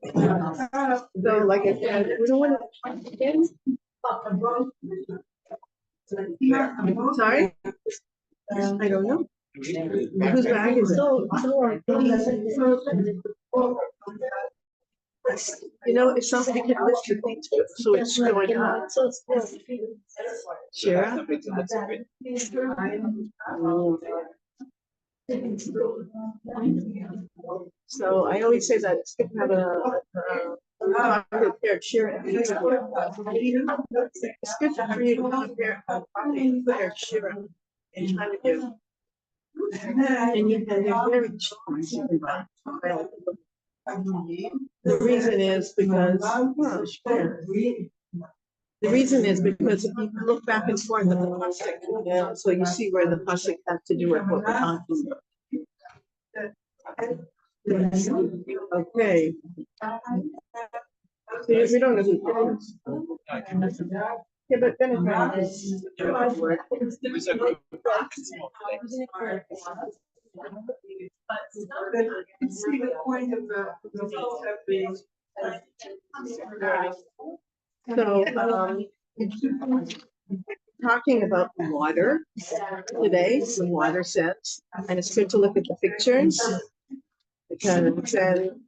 So, like I said, we don't want to. Sorry? I don't know. Whose bag is it? You know, if somebody could lift the thing too, so it's going on. Shira? So I always say that it's good to have a Perek Shira. It's good for you to have a Perek Shira and try to do. And they're very cheap. You can buy. The reason is because if you look back and forth at the pasuk, so you see where the pasuk has to do with what we're talking about. Okay. So we don't know who it is. Yeah, but then it's see the point of the results of being. So, talking about water today, some water sets, and it's good to look at the pictures because then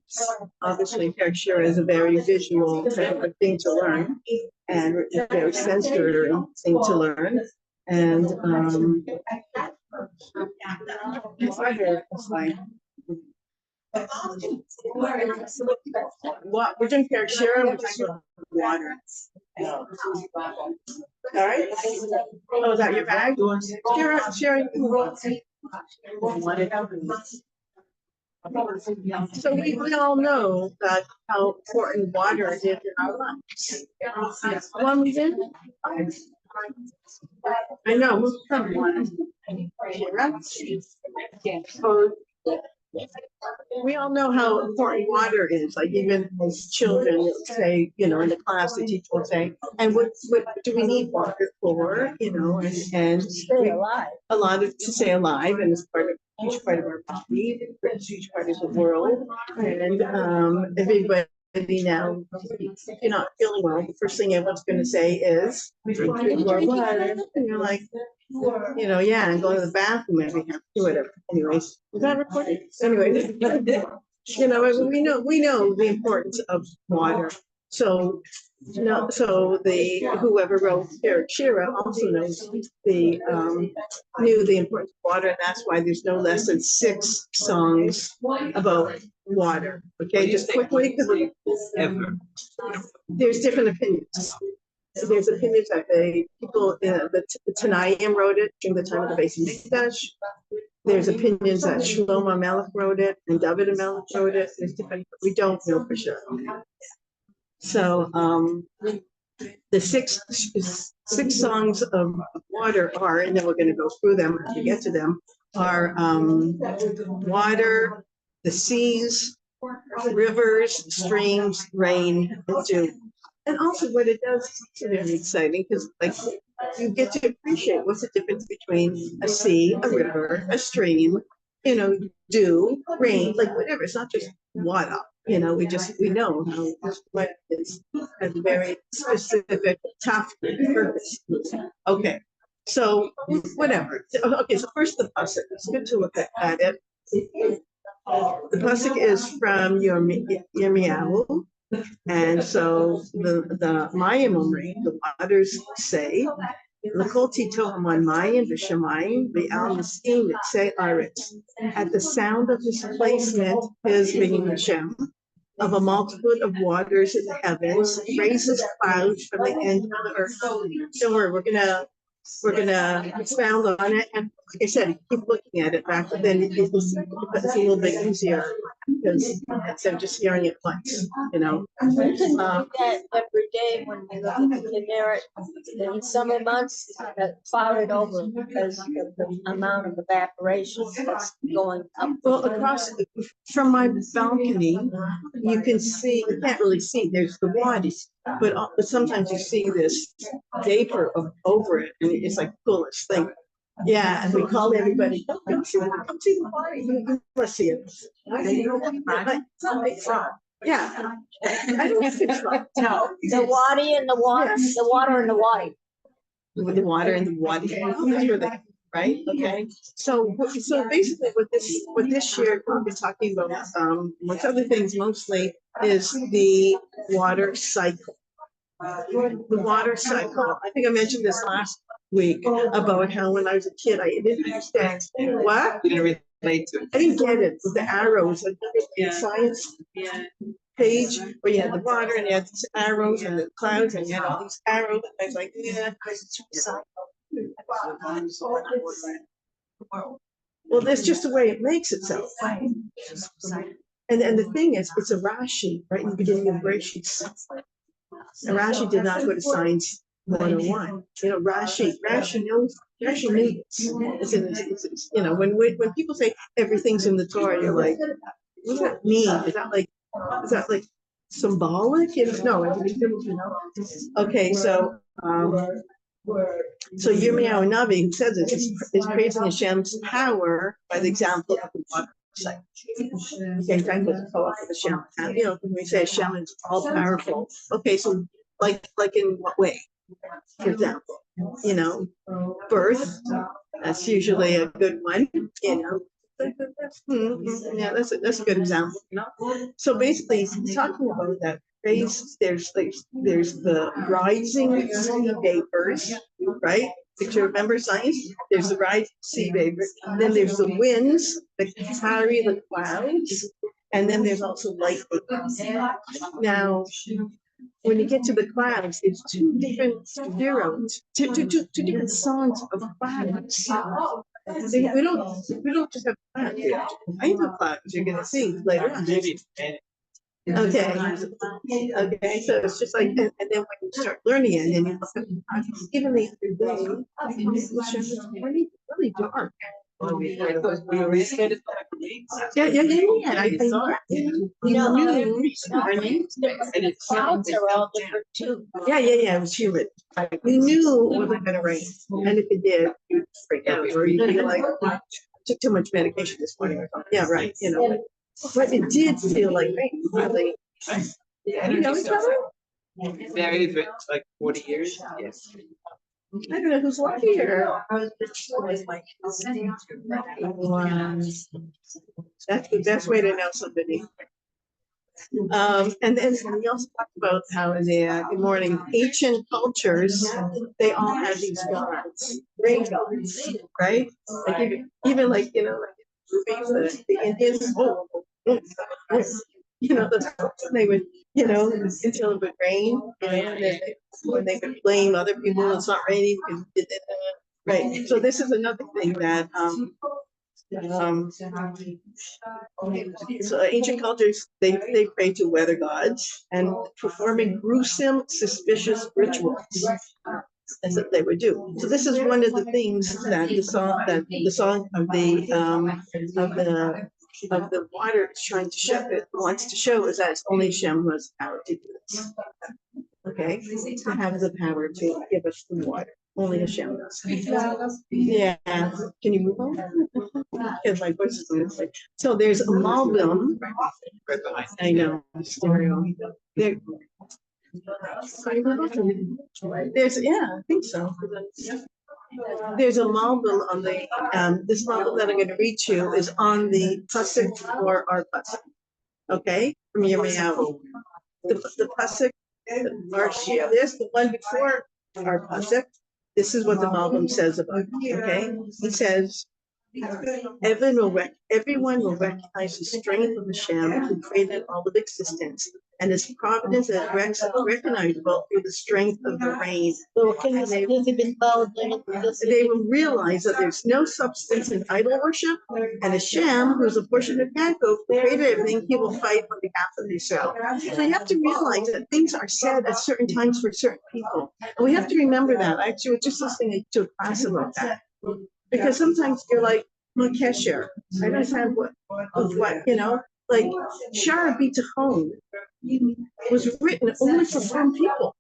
obviously Perek Shira is a very visual type of thing to learn and a very sensory thing to learn. And what we're doing Perek Shira, we're talking about water. All right. Oh, is that your bag? Shira. So we all know that how important water is in our lives. One was in. I know. We all know how important water is. Like even as children say, you know, in the class, the teacher will say, "And what do we need water for?" You know, and stay alive. A lot of to stay alive, and it's part of each part of our body, each part of the world, and everybody. Now, if you're not feeling well, the first thing everyone's going to say is, drink more water. And you're like, you know, yeah, and go to the bathroom every half, whatever. Anyways, is that recorded? Anyway, you know, we know the importance of water. So, whoever wrote Perek Shira also knows knew the importance of water, and that's why there's no less than 6 songs about water. Okay, just quickly, because there's different opinions. There's opinions that people, the Tanaim wrote it during the time of the Beit Medrash. There's opinions that Shlomo Melech wrote it and David Melech wrote it. There's different, we don't know for sure. So the six songs of water are, and then we're going to go through them as we get to them, are water, the seas, rivers, streams, rain, and dew. And also what it does is very exciting because like you get to appreciate what's the difference between a sea, a river, a stream, you know, dew, rain, like whatever. It's not just water. You know, we know how what is a very specific, tough purpose. Okay, so whatever. Okay, so first the pasuk. It's good to look at it. The pasuk is from Yirmiyahu, and so the Mayim Omri, the waters say, "L'kol titoham mayim v'shamayim v'al miskim v'tzei aretz." At the sound of his placement, his being Hashem, of a multitude of waters in the heavens, raises clouds from the end of the earth. Don't worry, we're gonna expound on it, and like I said, keep looking at it back, but then it's a little bit easier because instead of just hearing it once, you know. We can do that every day when we look at the Kinneret. In summer months, that clouded over because of the amount of evaporation that's going up. Well, across from my balcony, you can see. You can't really see. There's the water, but sometimes you see this vapor over it, and it's like the coolest thing. Yeah, and we called everybody, come see the water. You must see it. It's not a big frog. Yeah. I don't think it's right. No, the wadi and the water, the water and the wadi. With the water and the water. Oh, that's where they, right? Okay. So basically what this year we'll be talking about, amongst other things mostly, is the water cycle. The water cycle. I think I mentioned this last week about how when I was a kid, I didn't understand what? You didn't relate to it. I didn't get it. The arrows, like the Yeah. science Yeah. page where you had the water and you had these arrows and the clouds and you had all these arrows. And I was like, yeah. Well, that's just the way it makes itself. And the thing is, it's a Rashi right in the beginning of Bereshit. And Rashi did not go to Science 101. You know, Rashi knows. Rashi knew this. It's, you know, when people say everything's in the Torah, you're like, what does that mean? Is that like symbolic? You know, no. Okay, so Yirmiyahu Navi, who says it, is praising Hashem's power by the example of the water cycle. Okay, trying to go off of Hashem. You know, when we say Hashem is all powerful. Okay, so like in what way? For example, you know, birth. That's usually a good one. You know. Yeah, that's a good example. So basically, he's talking about that phase. There's the rising sea vapors, right? If you remember science, there's the rising sea vapors. Then there's the winds that carry the clouds, and then there's also light vapors. Now, when you get to the clouds, it's two different zeros, two different songs of clouds. We don't just have clouds. We have kinds of clouds you're gonna see later on. Okay. Okay, so it's just like, and then when you start learning it, and you look at even the other day, it's really dark. Yeah. I saw it. The clouds are all different too. Yeah. It was humid. We knew it wasn't gonna rain, and if it did, you'd freak out, or you'd be like, I took too much medication this morning. Or something. Yeah, right. You know, but it did feel like rain. Really. You know each other? Married for like 40 years. Yes. I don't know who's luckier. That's the best way to know somebody. And then we also talked about how in the good morning, ancient cultures, they all had these gods, rain gods, right? Like even like, you know, like movies, the Indians, you know, they would, you know, until it would rain, you know, and then when they would blame other people, it's not raining because right. So this is another thing that so ancient cultures they pray to weather gods and performing gruesome, suspicious rituals. That's what they would do. So this is one of the things that the song of the water is trying to show. It wants to show is that it's only Hashem who has the power to do this. Okay, to have the power to give us the water. Only Hashem does. Yeah. Can you move on? Because my voice is going to say. So there's a malbim. I know. Stereo. There. There's I think so. There's a malbim on the this malbim that I'm going to read you is on the pasuk for our pasuk. Okay, from Yirmiyahu. The pasuk, there's the one before our pasuk. This is what the malbim says about it. Okay, he says, everyone will recognize the strength of Hashem who created all of existence, and his providence is recognizable through the strength of the rain. They will realize that there's no substance in idol worship, and Hashem, who's a portion of Yaakov, who created everything, he will fight on behalf of Israel. So you have to realize that things are said at certain times for certain people. And we have to remember that. I actually was just listening to a class about that. Because sometimes you're like, Kesher. I don't have what, you know, like Shara Bitachon was written only for some people.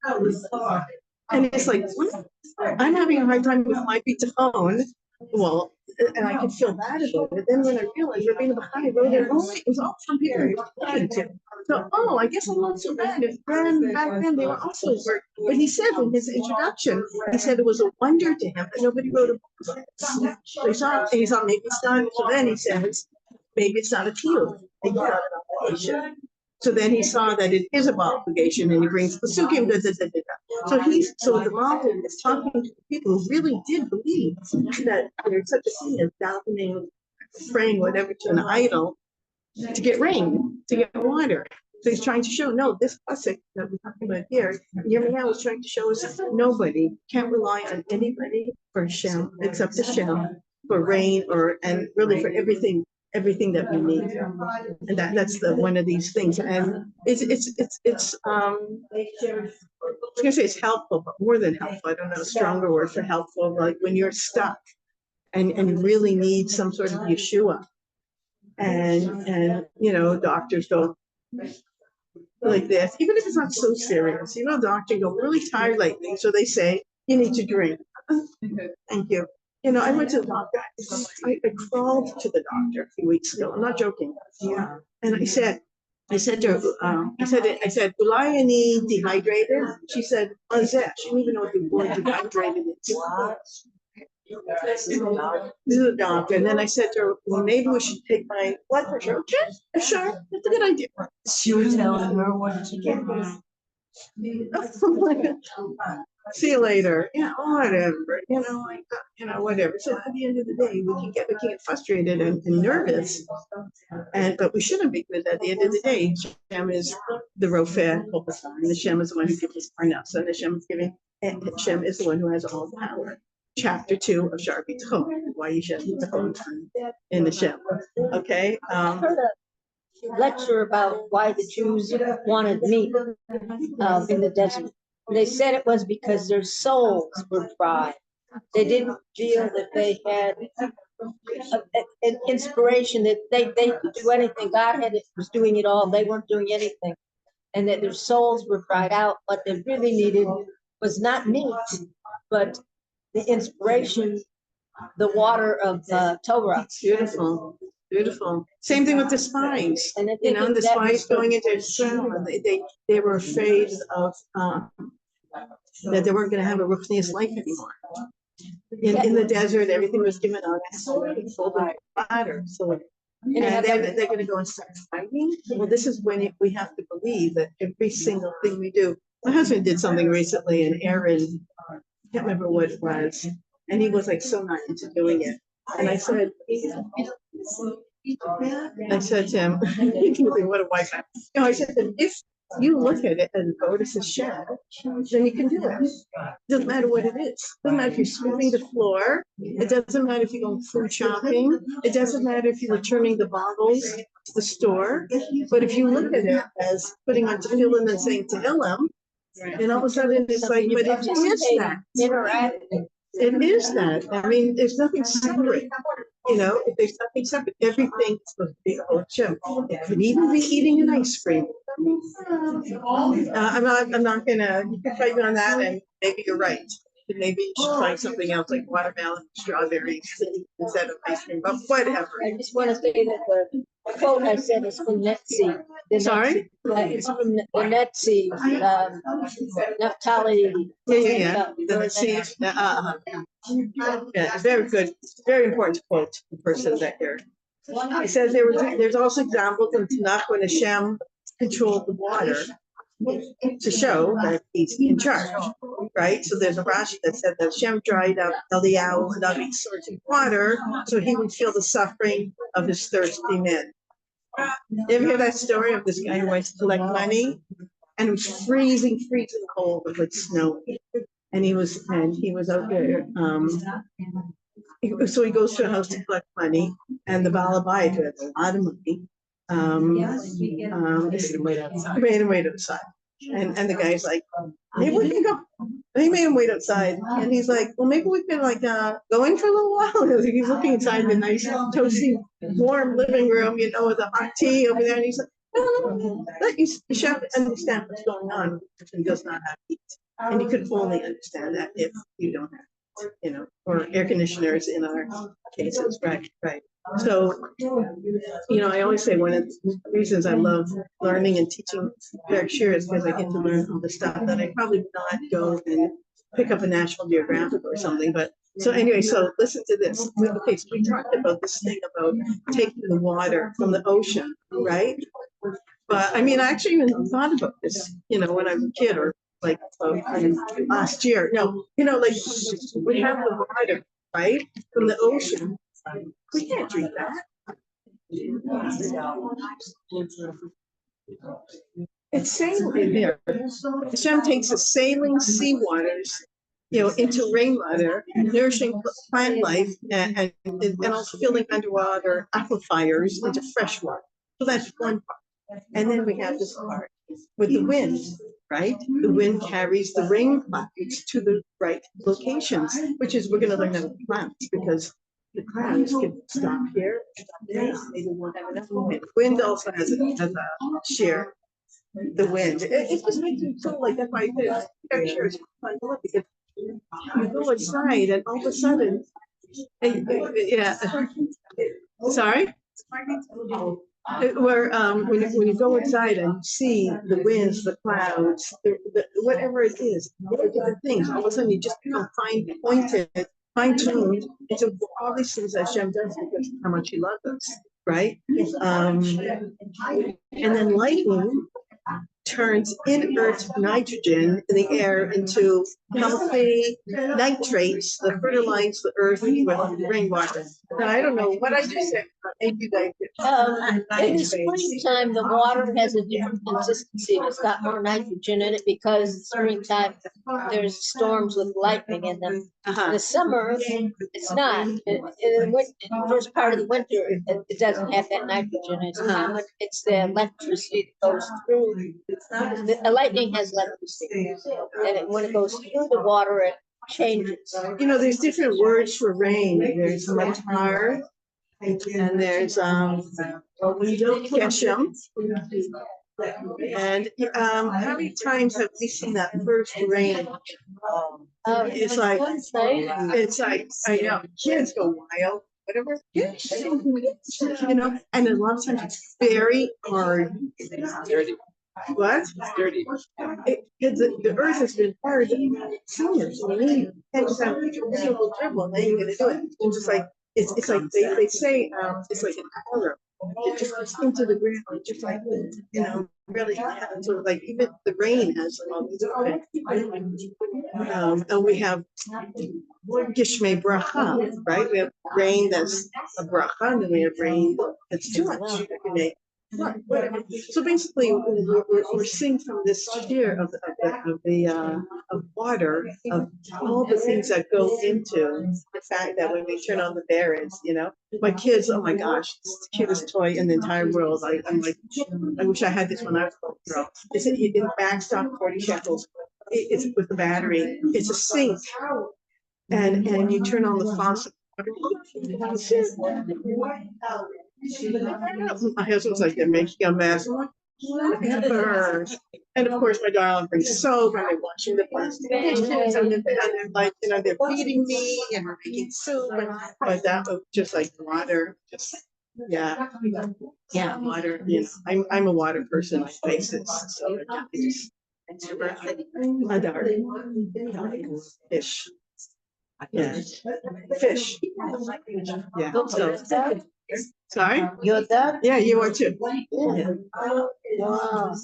And it's like, what? I'm having a hard time with my Bitachon. Well, and I could feel bad about it. Then when I realized Rabbeinu Bachai wrote it only, it was all from people who were looking to. So, oh, I guess I'm not so bad. If then back then they were also work. But he said in his introduction, he said it was a wonder to him that nobody wrote a book. So he thought maybe it's not. So then he says, maybe it's not a field. Maybe it's not an obligation. So then he saw that it is an obligation, and he brings the psukim. So the Malvin is talking to people who really did believe that there's such a thing as davening, praying, whatever, to an idol to get rain, to get water. So he's trying to show, no, this pasuk that we're talking about here, Yirmiyahu was trying to show us that nobody can rely on anybody for Hashem except Hashem for rain and really for everything that we need. And that's one of these things. And it's I was gonna say it's helpful, but more than helpful. I don't know a stronger word for helpful, like when you're stuck and you really need some sort of Yeshua. And doctors go like this, even if it's not so serious. Doctor go really tired lately, so they say you need to drink. Thank you. I went to the doctor. I crawled to the doctor a few weeks ago. I'm not joking. Yeah. And I said to her, I said, "Ulai ani dehydrated?" She said, "Oh, that." She didn't even know what the word dehydrated is. This is a doctor. And then I said to her, well, maybe we should take my blood pressure. Okay, sure. That's a good idea. She was telling her what to do. See you later. Yeah, whatever. Whatever. So at the end of the day, we can get frustrated and nervous. But we shouldn't be, because at the end of the day, Hashem is the Rofeh all the time. And Hashem is the one who gives us parnas. And Hashem is the one who has all the power. Chapter 2 of Shar B'Tchum, why you should in the Shem. Okay. I heard a lecture about why the Jews wanted meat in the desert. They said it was because their souls were fried. They didn't feel that they had an inspiration, that they could do anything. God was doing it all. They weren't doing anything. And that their souls were fried out. What they really needed was not meat, but the inspiration, the water of Torah. Beautiful. Same thing with the spies. And the spies going into Israel, they were afraid of that they weren't going to have a ruchnius life anymore. In the desert, everything was given out full of water. So and they're going to go and start fighting. Well, this is when we have to believe that every single thing we do. My husband did something recently, and Aaron, I can't remember what it was, and he was like so not into doing it. And I said to him, what a wife. I said that if you look at it and notice Hashem, then you can do it. Doesn't matter what it is. Doesn't matter if you're sweeping the floor. It doesn't matter if you're going food shopping. It doesn't matter if you're returning the bottles to the store. But if you look at it as putting on tefillin and saying Tehillim, and all of a sudden it's like, but it is that. It is that. I mean, there's nothing separate. If there's nothing separate, everything's supposed to be Hashem. It could even be eating an ice cream. I'm not gonna, you can fight me on that, and maybe you're right. Maybe you should find something else like watermelon, strawberries instead of ice cream, but whatever. I just want to say that the quote I said is from Netzi. Sorry? It's from the Netzi, Naphtali. Yeah. Yeah, very good. Very important to quote the person that you're. It says there's also examples in Tanakh when Hashem controlled the water to show that he's in charge, right? So there's a Rashi that said that Hashem dried up Eliyahu and other sorts of water so he would feel the suffering of his thirsty men. You ever hear that story of this guy who wants to collect money and it was freezing cold with snow, and he was out there. So he goes to a house to collect money, and the Baal Habayit, who has a lot of money, made him wait outside. And the guy's like, maybe we can go. He made him wait outside, and he's like, well, maybe we can go in for a little while. He's looking inside the nice, toasty, warm living room, with a hot tea over there, and he's like, no, let you should understand what's going on. He does not have heat, and you could only understand that if you don't have, or air conditioners in our cases, right? So, I always say one of the reasons I love learning and teaching Perek Shira is because I get to learn all the stuff that I probably would not go and pick up a National Geographic or something. But so anyway, so listen to this. Okay, so we talked about this thing about taking the water from the ocean, right? But I mean, I actually even thought about this, when I was a kid or like last year. No, like we have the water, right, from the ocean. We can't drink that. It's sailing here. Hashem takes the sailing sea waters, into rainwater, nourishing plant life, and also filling underwater aquifers into fresh water. So that's one part. And then we have this part with the wind, right? The wind carries the rain clouds to the right locations, which is we're going to learn about the clouds because the clouds can stop here, stop there. Maybe we'll have enough wind. Wind also has a share. The wind. It just makes me feel like that's why I did. I'm sure it's fun to look because you go inside and all of a sudden, yeah. Sorry. Where when you go inside and see the winds, the clouds, whatever it is, different things. All of a sudden, you just become fine-tuned into all these things that Hashem does because how much He loves us, right? And then lightning turns inert nitrogen in the air into healthy nitrates that fertilize the earth with rainwater. Now, I don't know what I just said. Maybe you guys In the springtime, the water has a different consistency. It's got more nitrogen in it because in springtime there's storms with lightning in them. In the summer, it's not. In the first part of the winter, it doesn't have that nitrogen. It's the electricity that goes through. The lightning has electricity, and when it goes through the water, it changes. There's different words for rain. There's matar, and there's Geshem. And how many times have we seen that first rain? It's like I know kids go wild, whatever. And a lot of times it's very hard. Dirty. What? It's dirty. The earth has been hard. Seniors, you can't just have a little dribble, and then you're gonna do it. It's just like it's like they say it's like an arrow. It just goes into the ground, just like really. So like even the rain has all these and we have Gishmei bracha, right? We have rain that's a bracha, and then we have rain that's too much. So basically, we're seeing from this share of water of all the things that go into the fact that when we turn on the barrels, my kids, oh my gosh, it's the cutest toy in the entire world. I'm like, I wish I had this when I was a little girl. It's in backstock 40 shekels. It's with the battery. It's a sink, and you turn on the faucet. My husband's like, they're making a mess. And of course, my darling brings soap and they're washing the plastic dishes and they're like, they're feeding me and we're making soup. But that was just like water, yeah, water. I'm a water person on basis. So it's your birthday, my darling, fish. Yeah, fish. Yeah. So. Sorry? You're done? Yeah, you are too. Yeah. Wow.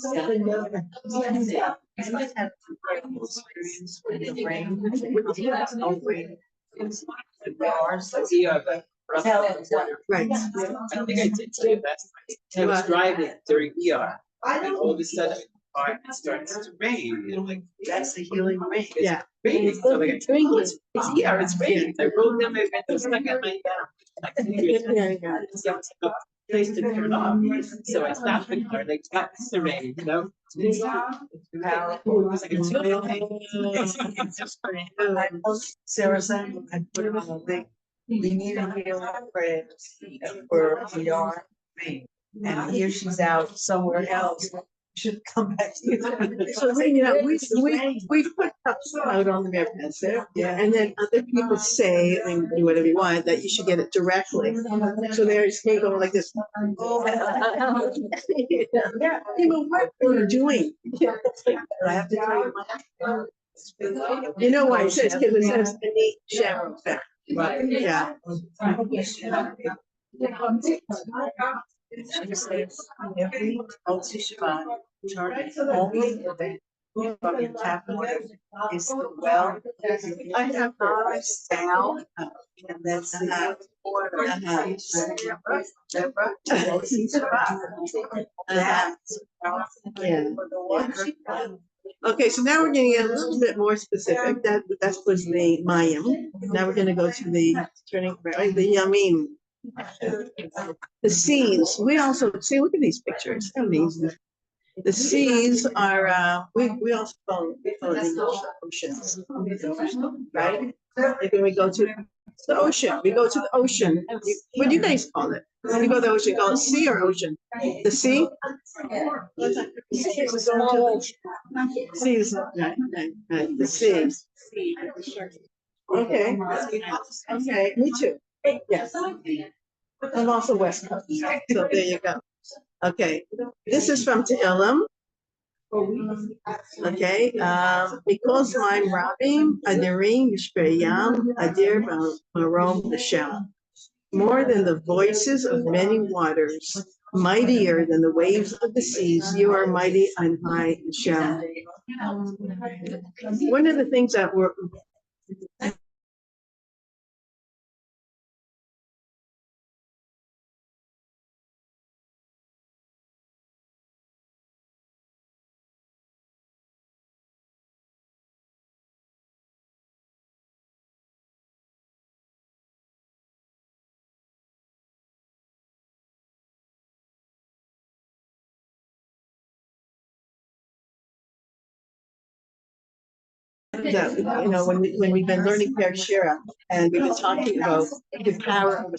Right. I think I did tell you last night. I was driving during ER, and all of a sudden, it starts to rain. And I'm like, that's the healing rain. It's raining. So like, it's ER, it's raining. I rolled down my window, stuck at my place to turn off. So I stopped the car, like, that's the rain, Sarah said, I put it on a link. We need to heal our prayers for ER. And here she's out somewhere else Should come back to the. So we put cups out on the Merkaz there, Yeah. and then other people say, I mean, do whatever you want, that you should get it directly. So there's me going like this. Oh, yeah. What are you doing? I have to tell you. You know why it says, because it says Anit Sharon. Right. Yeah. She says every Otzi Shabbat, charge only event from your tap water is the well. I have Sal, and that's the order. Deborah, Otzi Shabbat. That's Yeah. for the water. Okay, so now we're gonna get a little bit more specific. That was the Mayim. Now we're gonna go to the turning the Yamim. The seas. We also see. Look at these pictures. How amazing. The seas are. We also call it the oceans, right? Like when we go to the ocean, we go to the ocean. What do you guys call it? When you go to the ocean, call it sea or ocean? The sea. Seas. Right. The sea. Okay. Okay. Me too. Yes. I'm also West Coast. So there you go. Okay. This is from Tehillim. Okay. Because my Rabim Adirim Yishpeyam Adir Marom B'Shem. More than the voices of many waters, mightier than the waves of the seas, you are mighty and high, Hashem. One of the things that we're that when we've been learning Perek Shira and we've been talking about the power of a